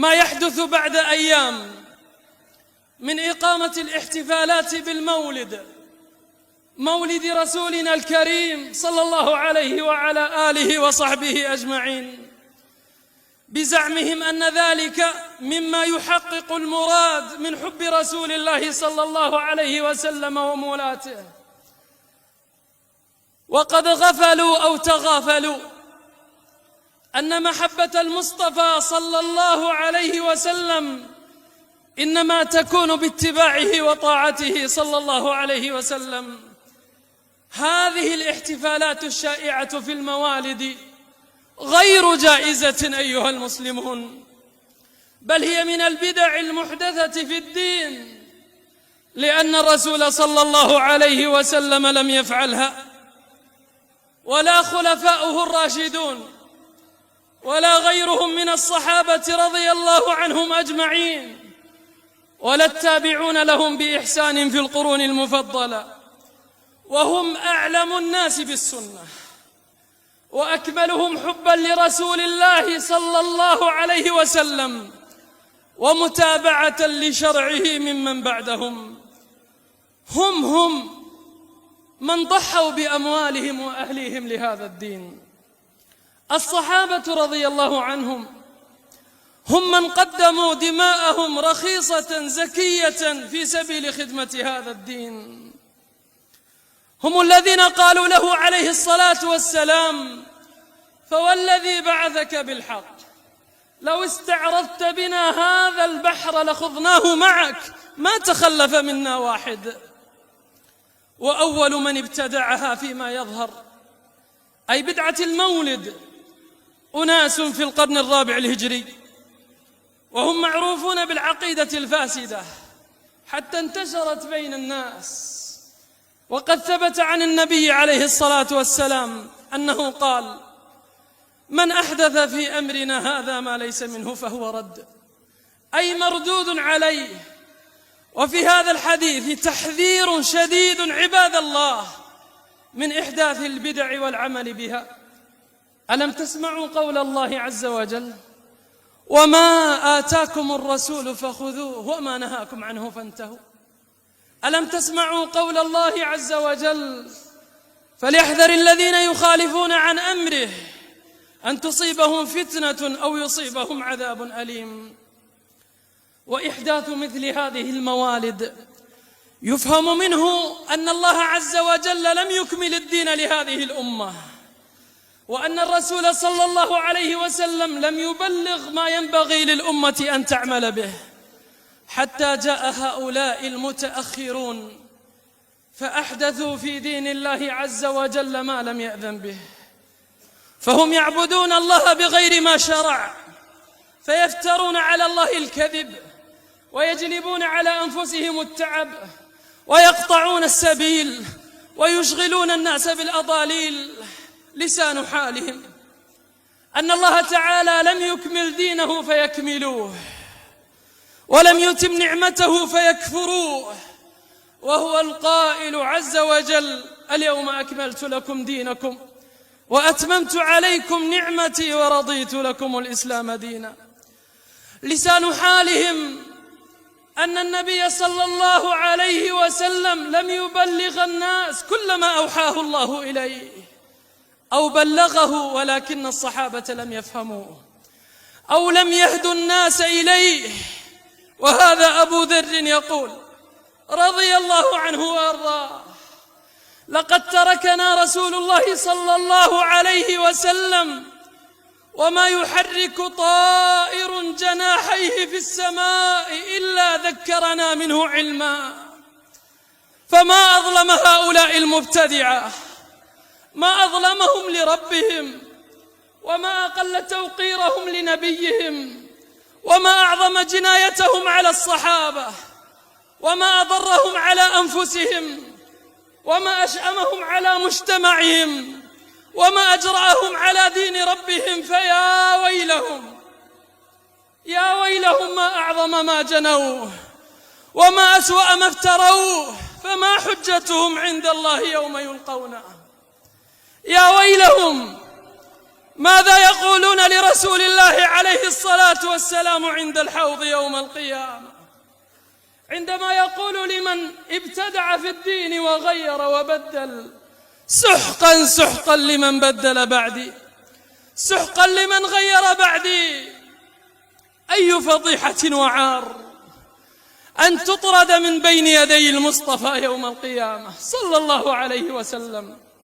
ما يحدث بعد أيام من إقامة الاحتفالات بالمولد، مولد رسولنا الكريم صلى الله عليه وعلى آله وصحبه أجمعين، بزعمهم أن ذلك مما يحقق المراد من حب رسول الله صلى الله عليه وسلم ومولاته، وقد غفلوا أو تغافلوا أن محبة المصطفى صلى الله عليه وسلم إنما تكون باتباعه وطاعته صلى الله عليه وسلم. هذه الاحتفالات الشائعة في الموالد غير جائزة أيها المسلمون، بل هي من البدع المحدثة في الدين، لأن الرسول صلى الله عليه وسلم لم يفعلها، ولا خلفاؤه الراشدون، ولا غيرهم من الصحابة رضي الله عنهم أجمعين، ولا التابعون لهم بإحسان في القرون المفضلة، وهم أعلم الناس بالسنة وأكملهم حبا لرسول الله صلى الله عليه وسلم ومتابعة لشرعه ممن بعدهم. هم من ضحوا بأموالهم وأهليهم لهذا الدين. الصحابة رضي الله عنهم هم من قدموا دماءهم رخيصة زكية في سبيل خدمة هذا الدين. هم الذين قالوا له عليه الصلاة والسلام: فوالذي بعثك بالحق لو استعرضت بنا هذا البحر لخضناه معك ما تخلف منا واحد. وأول من ابتدعها فيما يظهر أي بدعة المولد أناس في القرن الرابع الهجري، وهم معروفون بالعقيدة الفاسدة حتى انتشرت بين الناس. وقد ثبت عن النبي عليه الصلاة والسلام أنه قال: من أحدث في أمرنا هذا ما ليس منه فهو رد، أي مردود عليه. وفي هذا الحديث تحذير شديد عباد الله من إحداث البدع والعمل بها. ألم تسمعوا قول الله عز وجل: وما آتاكم الرسول فخذوه وما نهاكم عنه فانتهوا؟ ألم تسمعوا قول الله عز وجل: فليحذر الذين يخالفون عن أمره أن تصيبهم فتنة أو يصيبهم عذاب أليم. وإحداث مثل هذه الموالد يفهم منه أن الله عز وجل لم يكمل الدين لهذه الأمة، وأن الرسول صلى الله عليه وسلم لم يبلغ ما ينبغي للأمة أن تعمل به، حتى جاء هؤلاء المتأخرون فأحدثوا في دين الله عز وجل ما لم يأذن به. فهم يعبدون الله بغير ما شرع، فيفترون على الله الكذب، ويجلبون على أنفسهم التعب، ويقطعون السبيل، ويشغلون الناس بالأضاليل. لسان حالهم أن الله تعالى لم يكمل دينه فيكملوه، ولم يتم نعمته فيكفروه، وهو القائل عز وجل: اليوم أكملت لكم دينكم وأتممت عليكم نعمتي ورضيت لكم الإسلام دينا. لسان حالهم أن النبي صلى الله عليه وسلم لم يبلغ الناس كل ما أوحاه الله إليه، أو بلغه ولكن الصحابة لم يفهموه أو لم يهدوا الناس إليه. وهذا أبو ذر يقول رضي الله عنه وأرضاه: لقد تركنا رسول الله صلى الله عليه وسلم وما يحرك طائر جناحيه في السماء إلا ذكرنا منه علما. فما أظلم هؤلاء المبتدعة، ما أظلمهم لربهم، وما أقل توقيرهم لنبيهم، وما أعظم جنايتهم على الصحابة، وما أضرهم على أنفسهم، وما أشأمهم على مجتمعهم، وما أجرأهم على دين ربهم. فيا ويلهم، يا ويلهم، ما أعظم ما جنوه، وما أسوأ ما افتروه، فما حجتهم عند الله يوم يلقونه. يا ويلهم، ماذا يقولون لرسول الله عليه الصلاة والسلام عند الحوض يوم القيامة، عندما يقول لمن ابتدع في الدين وغير وبدل: سحقا سحقا لمن بدل بعدي، سحقا لمن غير بعدي. أي فضيحة وعار أن تطرد من بين يدي المصطفى يوم القيامة صلى الله عليه وسلم.